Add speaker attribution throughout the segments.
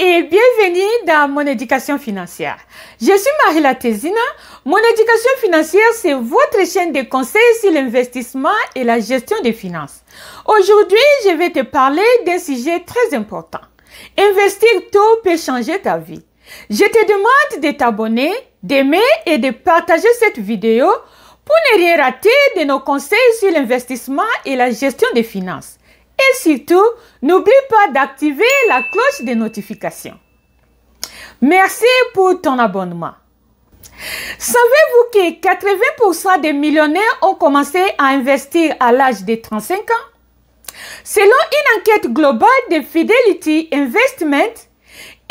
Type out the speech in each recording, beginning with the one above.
Speaker 1: et bienvenue dans Mon éducation financière. Je suis Marie-La Tézina. Mon éducation financière, c'est votre chaîne de conseils sur l'investissement et la gestion des finances. Aujourd'hui, je vais te parler d'un sujet très important. Investir tôt peut changer ta vie. Je te demande de t'abonner, d'aimer et de partager cette vidéo pour ne rien rater de nos conseils sur l'investissement et la gestion des finances. Et surtout, n'oublie pas d'activer la cloche de notification. Merci pour ton abonnement. Savez-vous que 80% des millionnaires ont commencé à investir à l'âge de 35 ans? Selon une enquête globale de Fidelity Investment,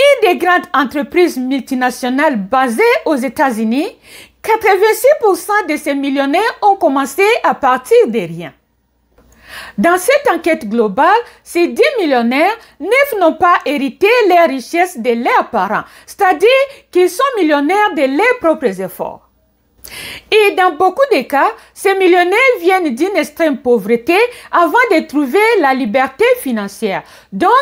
Speaker 1: une des grandes entreprises multinationales basées aux États-Unis, 86% de ces millionnaires ont commencé à partir de rien. Dans cette enquête globale, ces 10 millionnaires, 9 n'ont pas hérité leurs richesses de leurs parents, c'est-à-dire qu'ils sont millionnaires de leurs propres efforts. Et dans beaucoup de cas, ces millionnaires viennent d'une extrême pauvreté avant de trouver la liberté financière. Donc,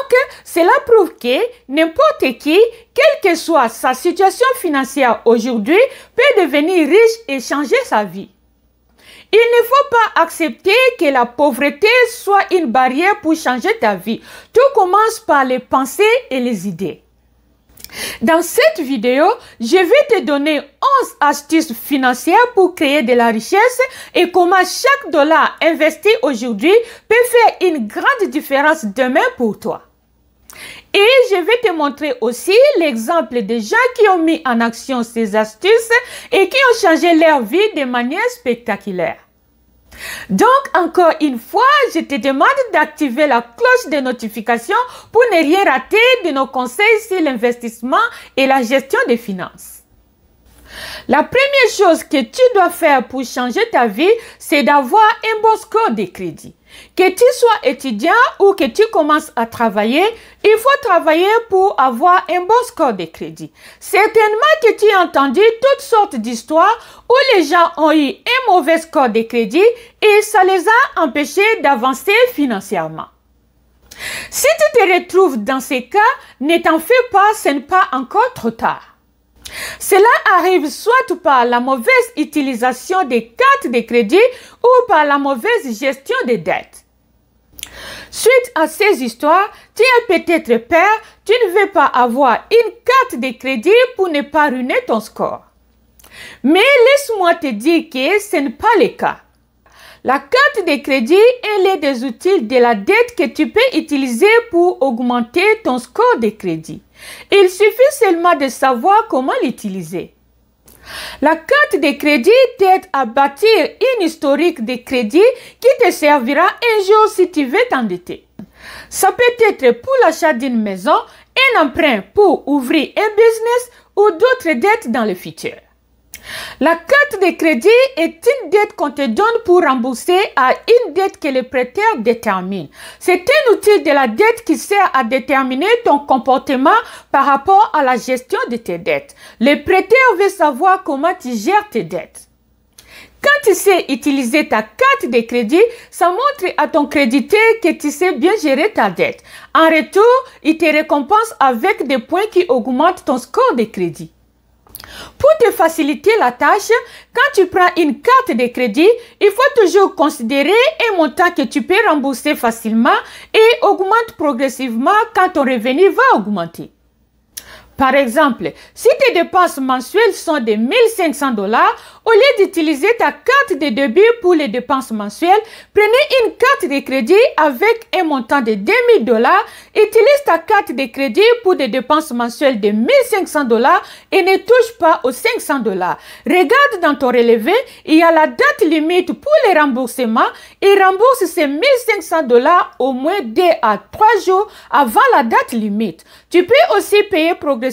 Speaker 1: cela prouve que n'importe qui, quelle que soit sa situation financière aujourd'hui, peut devenir riche et changer sa vie. Il ne faut pas accepter que la pauvreté soit une barrière pour changer ta vie. Tout commence par les pensées et les idées. Dans cette vidéo, je vais te donner 11 astuces financières pour créer de la richesse et comment chaque dollar investi aujourd'hui peut faire une grande différence demain pour toi. Et je vais te montrer aussi l'exemple des gens qui ont mis en action ces astuces et qui ont changé leur vie de manière spectaculaire. Donc, encore une fois, je te demande d'activer la cloche de notification pour ne rien rater de nos conseils sur l'investissement et la gestion des finances. La première chose que tu dois faire pour changer ta vie, c'est d'avoir un bon score de crédit. Que tu sois étudiant ou que tu commences à travailler, il faut travailler pour avoir un bon score de crédit. Certainement que tu as entendu toutes sortes d'histoires où les gens ont eu un mauvais score de crédit et ça les a empêchés d'avancer financièrement. Si tu te retrouves dans ces cas, ne t'en fais pas, ce n'est pas encore trop tard. Cela arrive soit par la mauvaise utilisation des cartes de crédit ou par la mauvaise gestion des dettes. Suite à ces histoires, tu as peut-être peur, tu ne veux pas avoir une carte de crédit pour ne pas ruiner ton score. Mais laisse-moi te dire que ce n'est pas le cas. La carte de crédit est l'un des outils de la dette que tu peux utiliser pour augmenter ton score de crédit. Il suffit seulement de savoir comment l'utiliser. La carte de crédit t'aide à bâtir une historique de crédit qui te servira un jour si tu veux t'endetter. Ça peut être pour l'achat d'une maison, un emprunt pour ouvrir un business ou d'autres dettes dans le futur. La carte de crédit est une dette qu'on te donne pour rembourser à une dette que le prêteur détermine. C'est un outil de la dette qui sert à déterminer ton comportement par rapport à la gestion de tes dettes. Le prêteur veut savoir comment tu gères tes dettes. Quand tu sais utiliser ta carte de crédit, ça montre à ton créditeur que tu sais bien gérer ta dette. En retour, il te récompense avec des points qui augmentent ton score de crédit. Pour te faciliter la tâche, quand tu prends une carte de crédit, il faut toujours considérer un montant que tu peux rembourser facilement et augmente progressivement quand ton revenu va augmenter. Par exemple, si tes dépenses mensuelles sont de 1 500 $, au lieu d'utiliser ta carte de débit pour les dépenses mensuelles, prenez une carte de crédit avec un montant de 2 000 $, utilise ta carte de crédit pour des dépenses mensuelles de 1 500 $ et ne touche pas aux 500 $. Regarde dans ton relevé, il y a la date limite pour les remboursements et rembourse ces 1 500 $ au moins 2 à 3 jours avant la date limite. Tu peux aussi payer progressivement,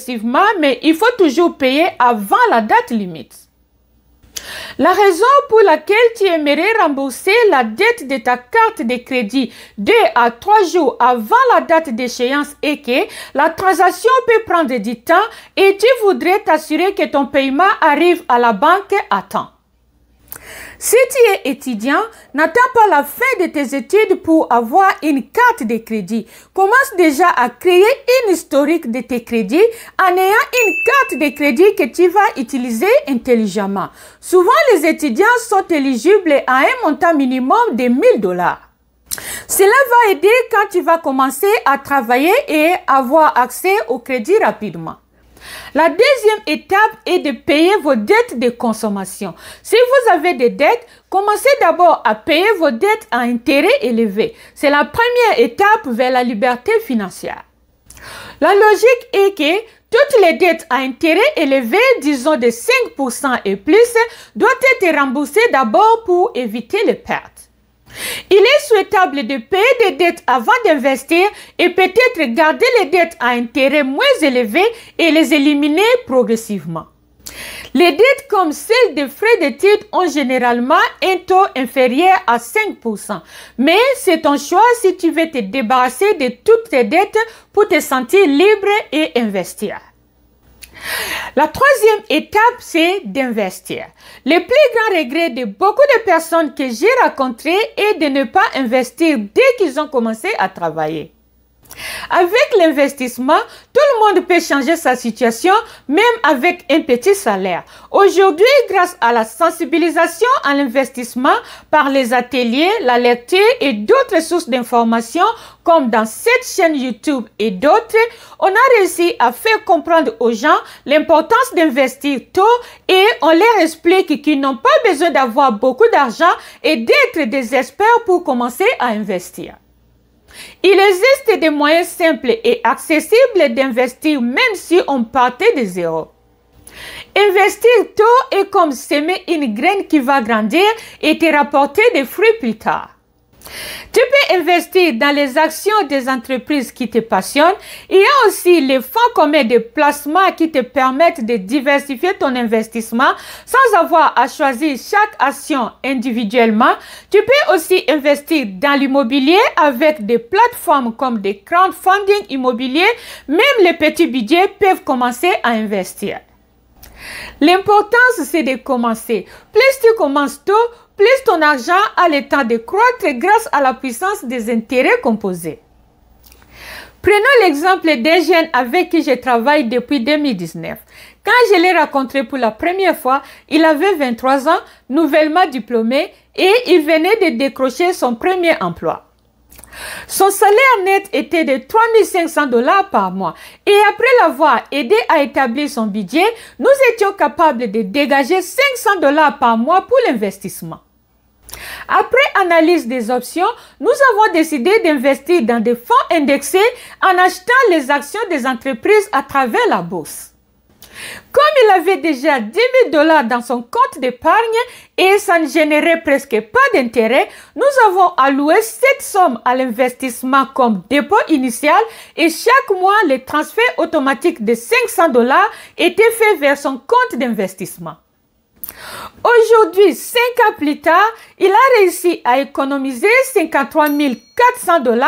Speaker 1: mais il faut toujours payer avant la date limite. La raison pour laquelle tu aimerais rembourser la dette de ta carte de crédit 2 à 3 jours avant la date d'échéance est que la transaction peut prendre du temps et tu voudrais t'assurer que ton paiement arrive à la banque à temps. Si tu es étudiant, n'attends pas la fin de tes études pour avoir une carte de crédit. Commence déjà à créer une historique de tes crédits en ayant une carte de crédit que tu vas utiliser intelligemment. Souvent, les étudiants sont éligibles à un montant minimum de 1 000 $. Cela va aider quand tu vas commencer à travailler et avoir accès au crédit rapidement. La deuxième étape est de payer vos dettes de consommation. Si vous avez des dettes, commencez d'abord à payer vos dettes à intérêt élevé. C'est la première étape vers la liberté financière. La logique est que toutes les dettes à intérêt élevé, disons de 5% et plus, doivent être remboursées d'abord pour éviter les pertes. Il est souhaitable de payer des dettes avant d'investir et peut-être garder les dettes à intérêt moins élevé et les éliminer progressivement. Les dettes comme celles des frais d'études ont généralement un taux inférieur à 5%. Mais c'est ton choix si tu veux te débarrasser de toutes tes dettes pour te sentir libre et investir. La troisième étape, c'est d'investir. Le plus grand regret de beaucoup de personnes que j'ai rencontrées est de ne pas investir dès qu'ils ont commencé à travailler. Avec l'investissement, tout le monde peut changer sa situation, même avec un petit salaire. Aujourd'hui, grâce à la sensibilisation à l'investissement par les ateliers, la lecture et d'autres sources d'informations, comme dans cette chaîne YouTube et d'autres, on a réussi à faire comprendre aux gens l'importance d'investir tôt et on leur explique qu'ils n'ont pas besoin d'avoir beaucoup d'argent et d'être des experts pour commencer à investir. Il existe des moyens simples et accessibles d'investir même si on partait de zéro. Investir tôt est comme semer une graine qui va grandir et te rapporter des fruits plus tard. Tu peux investir dans les actions des entreprises qui te passionnent. Il y a aussi les fonds communs de placement qui te permettent de diversifier ton investissement sans avoir à choisir chaque action individuellement. Tu peux aussi investir dans l'immobilier avec des plateformes comme des crowdfunding immobiliers. Même les petits budgets peuvent commencer à investir. L'importance, c'est de commencer. Plus tu commences tôt, plus ton argent a le temps de croître grâce à la puissance des intérêts composés. Prenons l'exemple d'un jeune avec qui je travaille depuis 2019. Quand je l'ai rencontré pour la première fois, il avait 23 ans, nouvellement diplômé, et il venait de décrocher son premier emploi. Son salaire net était de 3 500 $ par mois et après l'avoir aidé à établir son budget, nous étions capables de dégager 500 $ par mois pour l'investissement. Après analyse des options, nous avons décidé d'investir dans des fonds indexés en achetant les actions des entreprises à travers la bourse. Comme il avait déjà 10 000 $ dans son compte d'épargne et ça ne générait presque pas d'intérêt, nous avons alloué cette somme à l'investissement comme dépôt initial et chaque mois, le transfert automatique de 500 $ était fait vers son compte d'investissement. Aujourd'hui, 5 ans plus tard, il a réussi à économiser 53 400 $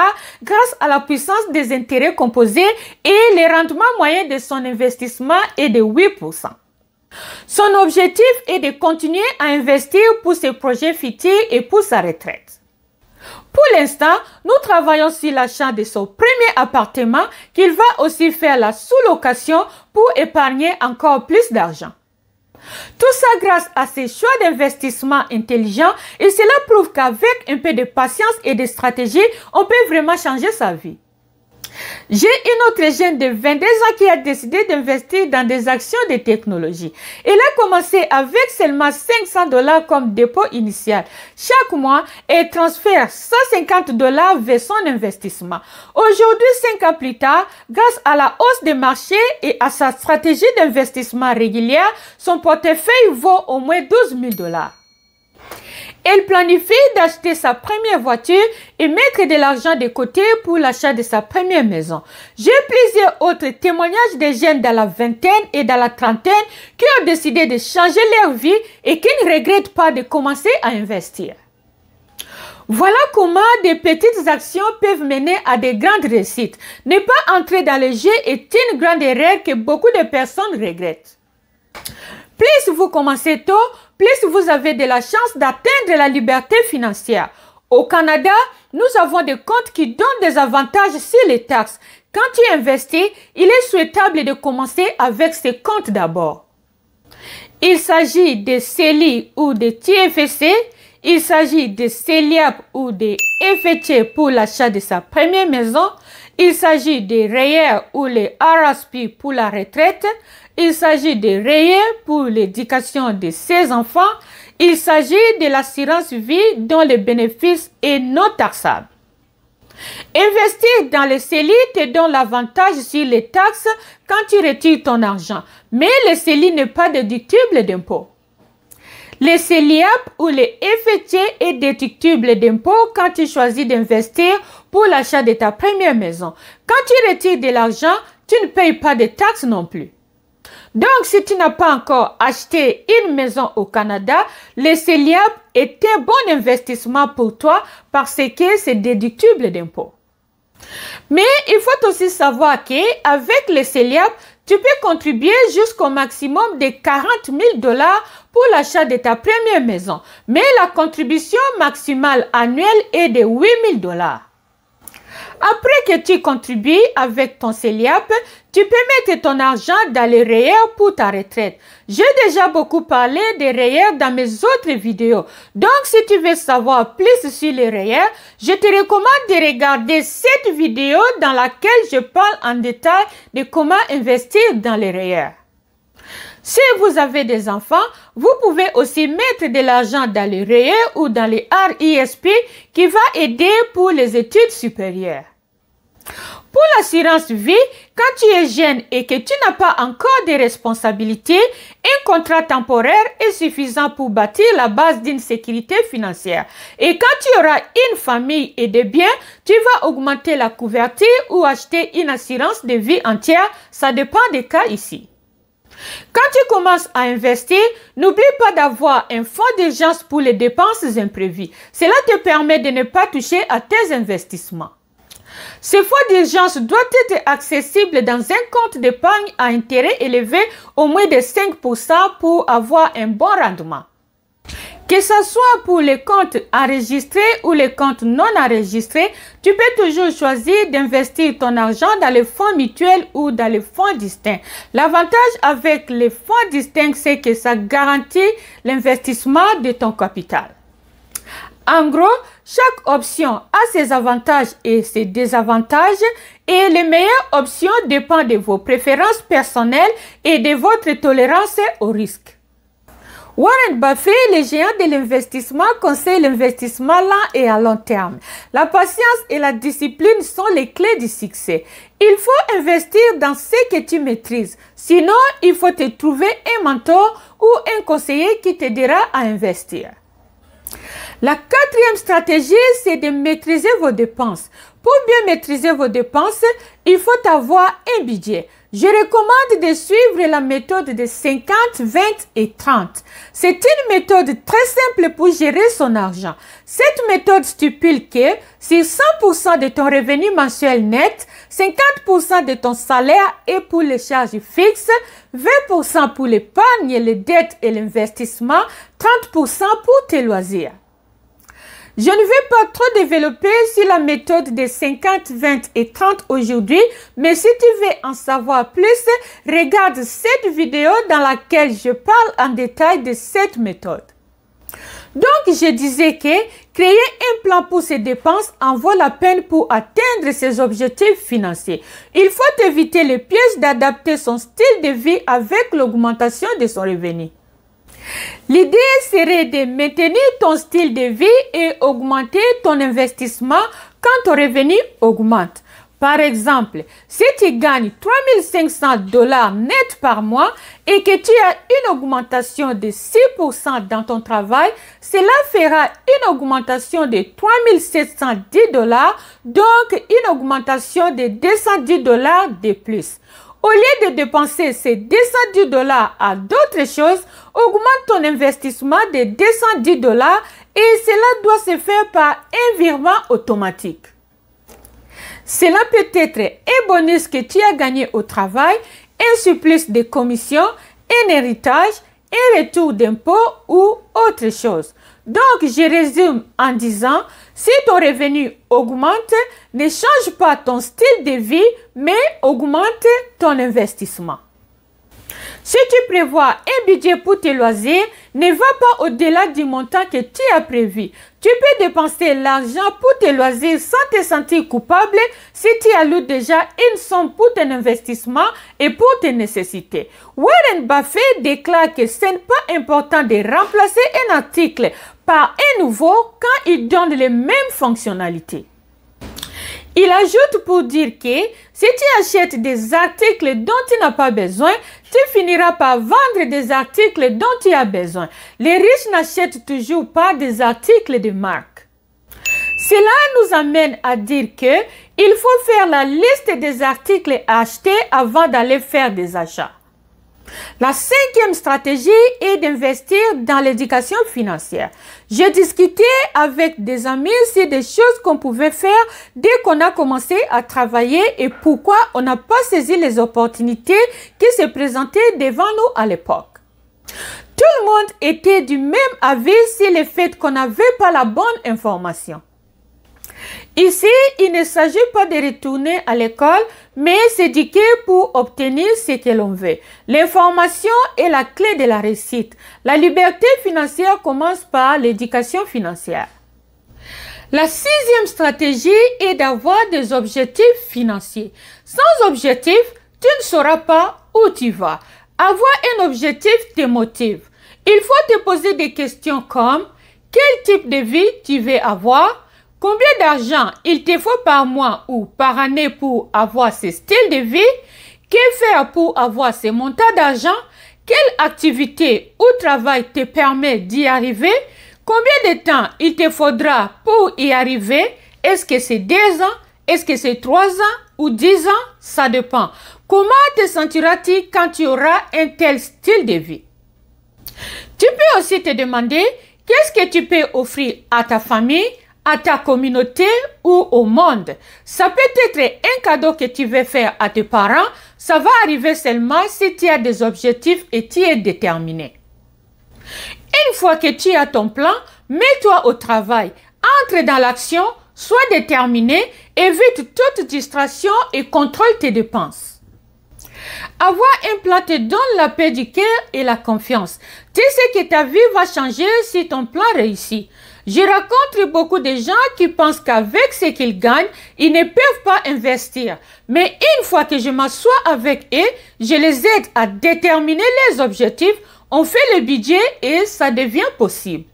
Speaker 1: grâce à la puissance des intérêts composés et le rendement moyen de son investissement est de 8%. Son objectif est de continuer à investir pour ses projets futurs et pour sa retraite. Pour l'instant, nous travaillons sur l'achat de son premier appartement qu'il va aussi faire la sous-location pour épargner encore plus d'argent. Tout ça grâce à ses choix d'investissement intelligents et cela prouve qu'avec un peu de patience et de stratégie, on peut vraiment changer sa vie. J'ai une autre jeune de 22 ans qui a décidé d'investir dans des actions de technologie. Elle a commencé avec seulement 500 $ comme dépôt initial. Chaque mois, elle transfère 150 $ vers son investissement. Aujourd'hui, 5 ans plus tard, grâce à la hausse des marchés et à sa stratégie d'investissement régulière, son portefeuille vaut au moins 12 000 $. Elle planifie d'acheter sa première voiture et mettre de l'argent de côté pour l'achat de sa première maison. J'ai plusieurs autres témoignages de jeunes dans la vingtaine et dans la trentaine qui ont décidé de changer leur vie et qui ne regrettent pas de commencer à investir. Voilà comment des petites actions peuvent mener à de grandes réussites. Ne pas entrer dans le jeu est une grande erreur que beaucoup de personnes regrettent. Plus vous commencez tôt, plus vous avez de la chance d'atteindre la liberté financière. Au Canada, nous avons des comptes qui donnent des avantages sur les taxes. Quand tu investis, il est souhaitable de commencer avec ces comptes d'abord. Il s'agit de CELI ou de TFSC. Il s'agit de CELIAP ou de FHA pour l'achat de sa première maison. Il s'agit des REER ou les RSP pour la retraite. Il s'agit des REER pour l'éducation de ses enfants. Il s'agit de l'assurance vie dont le bénéfice est non taxable. Investir dans le CELI te donne l'avantage sur les taxes quand tu retires ton argent, mais le CELI n'est pas déductible d'impôt. Le CELIAP ou le FHA est déductible d'impôt quand tu choisis d'investir pour l'achat de ta première maison. Quand tu retires de l'argent, tu ne payes pas de taxes non plus. Donc, si tu n'as pas encore acheté une maison au Canada, le CELIAP est un bon investissement pour toi parce que c'est déductible d'impôt. Mais il faut aussi savoir qu'avec le CELIAP, tu peux contribuer jusqu'au maximum de 40 000 $ pour l'achat de ta première maison. Mais la contribution maximale annuelle est de 8 000 $. Après que tu contribues avec ton CELIAP, tu peux mettre ton argent dans les REER pour ta retraite. J'ai déjà beaucoup parlé des REER dans mes autres vidéos. Donc, si tu veux savoir plus sur les REER, je te recommande de regarder cette vidéo dans laquelle je parle en détail de comment investir dans les REER. Si vous avez des enfants, vous pouvez aussi mettre de l'argent dans les REER ou dans les RESP qui va aider pour les études supérieures. Pour l'assurance vie, quand tu es jeune et que tu n'as pas encore de responsabilités, un contrat temporaire est suffisant pour bâtir la base d'une sécurité financière. Et quand tu auras une famille et des biens, tu vas augmenter la couverture ou acheter une assurance de vie entière. Ça dépend des cas ici. Quand tu commences à investir, n'oublie pas d'avoir un fonds d'urgence pour les dépenses imprévues. Cela te permet de ne pas toucher à tes investissements. Ce fonds d'urgence doit être accessible dans un compte d'épargne à intérêt élevé au moins de 5% pour avoir un bon rendement. Que ce soit pour les comptes enregistrés ou les comptes non enregistrés, tu peux toujours choisir d'investir ton argent dans les fonds mutuels ou dans les fonds distincts. L'avantage avec les fonds distincts, c'est que ça garantit l'investissement de ton capital. En gros, chaque option a ses avantages et ses désavantages et les meilleures options dépendent de vos préférences personnelles et de votre tolérance au risque. Warren Buffett, le géant de l'investissement, conseille l'investissement lent et à long terme. La patience et la discipline sont les clés du succès. Il faut investir dans ce que tu maîtrises. Sinon, il faut te trouver un mentor ou un conseiller qui t'aidera à investir. La quatrième stratégie, c'est de maîtriser vos dépenses. Pour bien maîtriser vos dépenses, il faut avoir un budget. Je recommande de suivre la méthode de 50, 20 et 30. C'est une méthode très simple pour gérer son argent. Cette méthode stipule que sur 100% de ton revenu mensuel net, 50% de ton salaire est pour les charges fixes, 20% pour l'épargne, les dettes et l'investissement, 30% pour tes loisirs. Je ne vais pas trop développer sur la méthode des 50, 20 et 30 aujourd'hui, mais si tu veux en savoir plus, regarde cette vidéo dans laquelle je parle en détail de cette méthode. Donc, je disais que créer un plan pour ses dépenses en vaut la peine pour atteindre ses objectifs financiers. Il faut éviter les pièges d'adapter son style de vie avec l'augmentation de son revenu. L'idée serait de maintenir ton style de vie et augmenter ton investissement quand ton revenu augmente. Par exemple, si tu gagnes 3 500 $ net par mois et que tu as une augmentation de 6% dans ton travail, cela fera une augmentation de 3 710 $, donc une augmentation de 210 $ de plus. Au lieu de dépenser ces 210 $ à d'autres choses, augmente ton investissement de 210 $ et cela doit se faire par un virement automatique. Cela peut être un bonus que tu as gagné au travail, un surplus de commission, un héritage, un retour d'impôt ou autre chose. Donc, je résume en disant, si ton revenu augmente, ne change pas ton style de vie, mais augmente ton investissement. Si tu prévois un budget pour tes loisirs, ne va pas au-delà du montant que tu as prévu. Tu peux dépenser l'argent pour tes loisirs sans te sentir coupable si tu alloues déjà une somme pour ton investissement et pour tes nécessités. Warren Buffett déclare que ce n'est pas important de remplacer un article par un nouveau quand il donne les mêmes fonctionnalités. Il ajoute pour dire que si tu achètes des articles dont tu n'as pas besoin, tu finiras par vendre des articles dont tu as besoin. Les riches n'achètent toujours pas des articles de marque. Cela nous amène à dire que il faut faire la liste des articles à acheter avant d'aller faire des achats. La cinquième stratégie est d'investir dans l'éducation financière. J'ai discuté avec des amis sur des choses qu'on pouvait faire dès qu'on a commencé à travailler et pourquoi on n'a pas saisi les opportunités qui se présentaient devant nous à l'époque. Tout le monde était du même avis sur le fait qu'on n'avait pas la bonne information. Ici, il ne s'agit pas de retourner à l'école, mais s'éduquer pour obtenir ce que l'on veut. L'information est la clé de la réussite. La liberté financière commence par l'éducation financière. La sixième stratégie est d'avoir des objectifs financiers. Sans objectif, tu ne sauras pas où tu vas. Avoir un objectif te motive. Il faut te poser des questions comme quel type de vie tu veux avoir? Combien d'argent il te faut par mois ou par année pour avoir ce style de vie? Que faire pour avoir ce montant d'argent? Quelle activité ou travail te permet d'y arriver? Combien de temps il te faudra pour y arriver? Est-ce que c'est 2 ans? Est-ce que c'est 3 ans ou 10 ans? Ça dépend. Comment te sentiras-tu quand tu auras un tel style de vie? Tu peux aussi te demander qu'est-ce que tu peux offrir à ta famille, à ta communauté ou au monde. Ça peut être un cadeau que tu veux faire à tes parents. Ça va arriver seulement si tu as des objectifs et tu es déterminé. Une fois que tu as ton plan, mets-toi au travail. Entre dans l'action, sois déterminé, évite toute distraction et contrôle tes dépenses. Avoir un plan te donne la paix du cœur et la confiance. Tu sais que ta vie va changer si ton plan réussit. Je rencontre beaucoup de gens qui pensent qu'avec ce qu'ils gagnent, ils ne peuvent pas investir. Mais une fois que je m'assois avec eux, je les aide à déterminer les objectifs, on fait le budget et ça devient possible.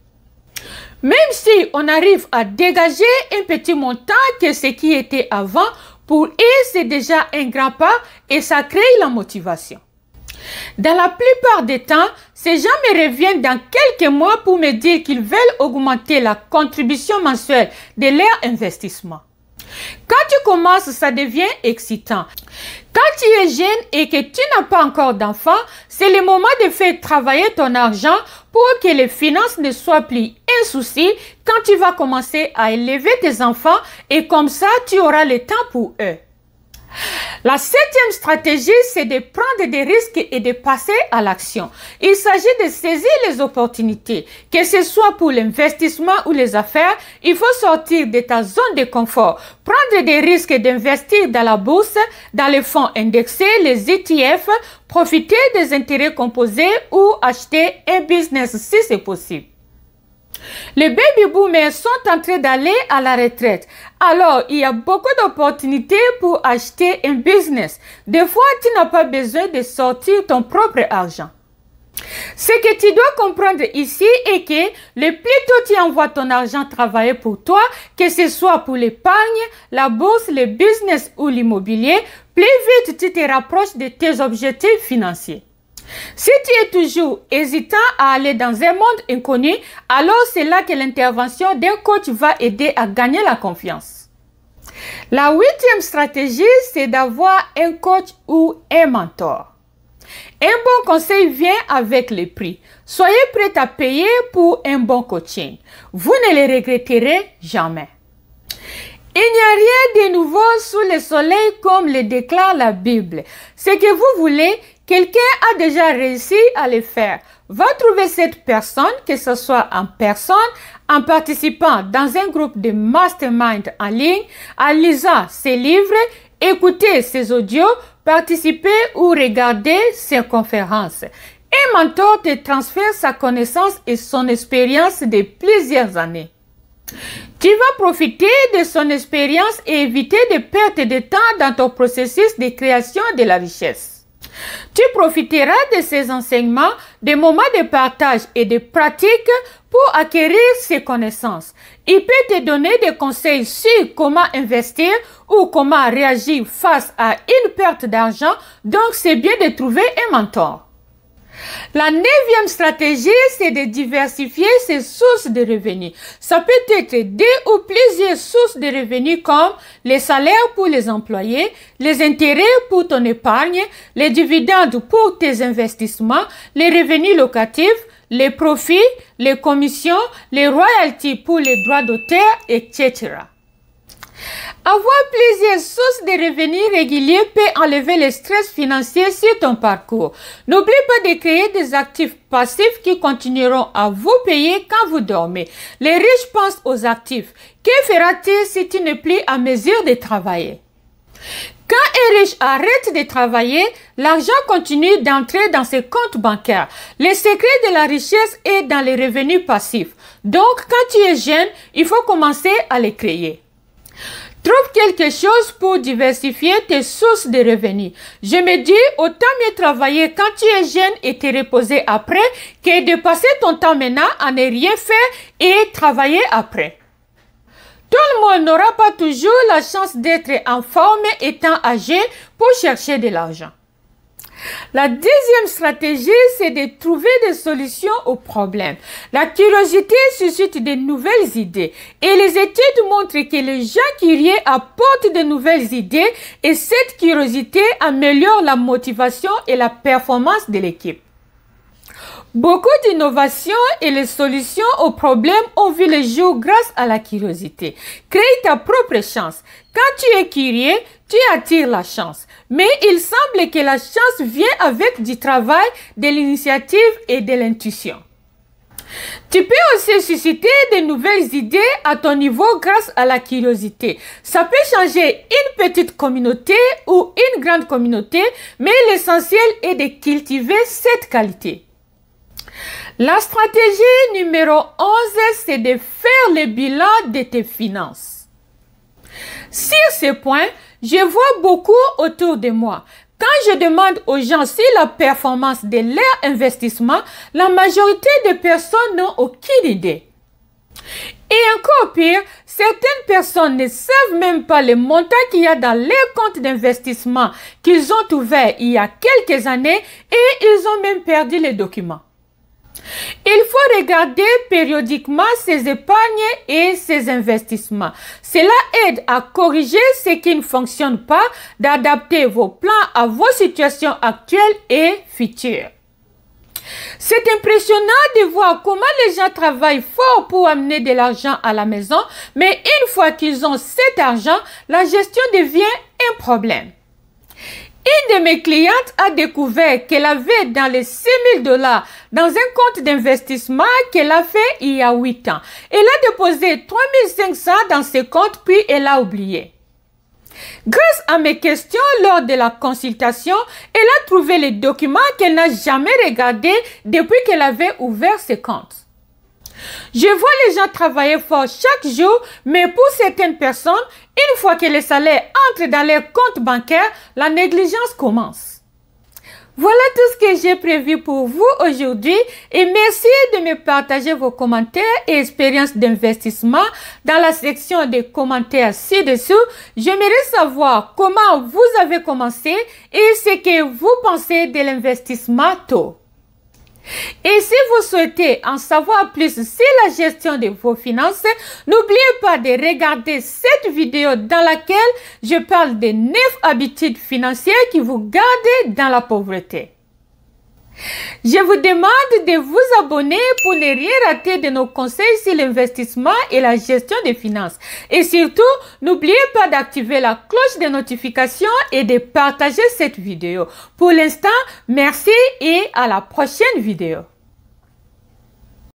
Speaker 1: Même si on arrive à dégager un petit montant que ce qui était avant, pour eux c'est déjà un grand pas et ça crée la motivation. Dans la plupart des temps, ces gens me reviennent dans quelques mois pour me dire qu'ils veulent augmenter la contribution mensuelle de leur investissement. Quand tu commences, ça devient excitant. Quand tu es jeune et que tu n'as pas encore d'enfant, c'est le moment de faire travailler ton argent pour que les finances ne soient plus un souci quand tu vas commencer à élever tes enfants et comme ça, tu auras le temps pour eux. La septième stratégie, c'est de prendre des risques et de passer à l'action. Il s'agit de saisir les opportunités. Que ce soit pour l'investissement ou les affaires, il faut sortir de ta zone de confort. Prendre des risques d'investir dans la bourse, dans les fonds indexés, les ETF, profiter des intérêts composés ou acheter un business si c'est possible. Les baby boomers sont en train d'aller à la retraite. Alors, il y a beaucoup d'opportunités pour acheter un business. Des fois, tu n'as pas besoin de sortir ton propre argent. Ce que tu dois comprendre ici est que le plus tôt tu envoies ton argent travailler pour toi, que ce soit pour l'épargne, la bourse, le business ou l'immobilier, plus vite tu te rapproches de tes objectifs financiers. Si tu es toujours hésitant à aller dans un monde inconnu, alors c'est là que l'intervention d'un coach va aider à gagner la confiance. La huitième stratégie, c'est d'avoir un coach ou un mentor. Un bon conseil vient avec le prix. Soyez prêts à payer pour un bon coaching. Vous ne le regretterez jamais. Il n'y a rien de nouveau sous le soleil comme le déclare la Bible. Ce que vous voulez, quelqu'un a déjà réussi à le faire. Va trouver cette personne, que ce soit en personne, en participant dans un groupe de mastermind en ligne, en lisant ses livres, écouter ses audios, participer ou regarder ses conférences. Un mentor te transfère sa connaissance et son expérience de plusieurs années. Tu vas profiter de son expérience et éviter de perdre de temps dans ton processus de création de la richesse. Tu profiteras de ces enseignements, des moments de partage et de pratique pour acquérir ces connaissances. Il peut te donner des conseils sur comment investir ou comment réagir face à une perte d'argent, donc c'est bien de trouver un mentor. La 9e stratégie, c'est de diversifier ses sources de revenus. Ça peut être deux ou plusieurs sources de revenus comme les salaires pour les employés, les intérêts pour ton épargne, les dividendes pour tes investissements, les revenus locatifs, les profits, les commissions, les royalties pour les droits d'auteur, etc. Avoir plusieurs sources de revenus réguliers peut enlever le stress financier sur ton parcours. N'oublie pas de créer des actifs passifs qui continueront à vous payer quand vous dormez. Les riches pensent aux actifs. Que feras-tu si tu n'es plus à mesure de travailler? Quand un riche arrête de travailler, l'argent continue d'entrer dans ses comptes bancaires. Le secret de la richesse est dans les revenus passifs. Donc, quand tu es jeune, il faut commencer à les créer. Trouve quelque chose pour diversifier tes sources de revenus. Je me dis, autant mieux travailler quand tu es jeune et te reposer après que de passer ton temps maintenant à ne rien faire et travailler après. Tout le monde n'aura pas toujours la chance d'être en forme étant âgé pour chercher de l'argent. La 2e stratégie, c'est de trouver des solutions aux problèmes. La curiosité suscite de nouvelles idées et les études montrent que les gens curieux apportent de nouvelles idées et cette curiosité améliore la motivation et la performance de l'équipe. Beaucoup d'innovations et les solutions aux problèmes ont vu le jour grâce à la curiosité. Crée ta propre chance. Quand tu es curieux, tu attires la chance. Mais il semble que la chance vient avec du travail, de l'initiative et de l'intuition. Tu peux aussi susciter de nouvelles idées à ton niveau grâce à la curiosité. Ça peut changer une petite communauté ou une grande communauté, mais l'essentiel est de cultiver cette qualité. La stratégie numéro 11, c'est de faire le bilan de tes finances. Sur ce point, je vois beaucoup autour de moi. Quand je demande aux gens sur la performance de leur investissement, la majorité des personnes n'ont aucune idée. Et encore pire, certaines personnes ne savent même pas les montants qu'il y a dans leurs comptes d'investissement qu'ils ont ouverts il y a quelques années et ils ont même perdu les documents. Il faut regarder périodiquement ses épargnes et ses investissements. Cela aide à corriger ce qui ne fonctionne pas, d'adapter vos plans à vos situations actuelles et futures. C'est impressionnant de voir comment les gens travaillent fort pour amener de l'argent à la maison, mais une fois qu'ils ont cet argent, la gestion devient un problème. Une de mes clientes a découvert qu'elle avait dans les $6 000 dans un compte d'investissement qu'elle a fait il y a 8 ans. Elle a déposé 3 500 dans ce compte puis elle a oublié. Grâce à mes questions lors de la consultation, elle a trouvé les documents qu'elle n'a jamais regardés depuis qu'elle avait ouvert ce compte. Je vois les gens travailler fort chaque jour, mais pour certaines personnes, une fois que les salaires entrent dans leur compte bancaire, la négligence commence. Voilà tout ce que j'ai prévu pour vous aujourd'hui et merci de me partager vos commentaires et expériences d'investissement dans la section des commentaires ci-dessous. J'aimerais savoir comment vous avez commencé et ce que vous pensez de l'investissement tôt. Et si vous souhaitez en savoir plus sur la gestion de vos finances, n'oubliez pas de regarder cette vidéo dans laquelle je parle des 9 habitudes financières qui vous gardent dans la pauvreté. Je vous demande de vous abonner pour ne rien rater de nos conseils sur l'investissement et la gestion des finances. Et surtout, n'oubliez pas d'activer la cloche de notification et de partager cette vidéo. Pour l'instant, merci et à la prochaine vidéo.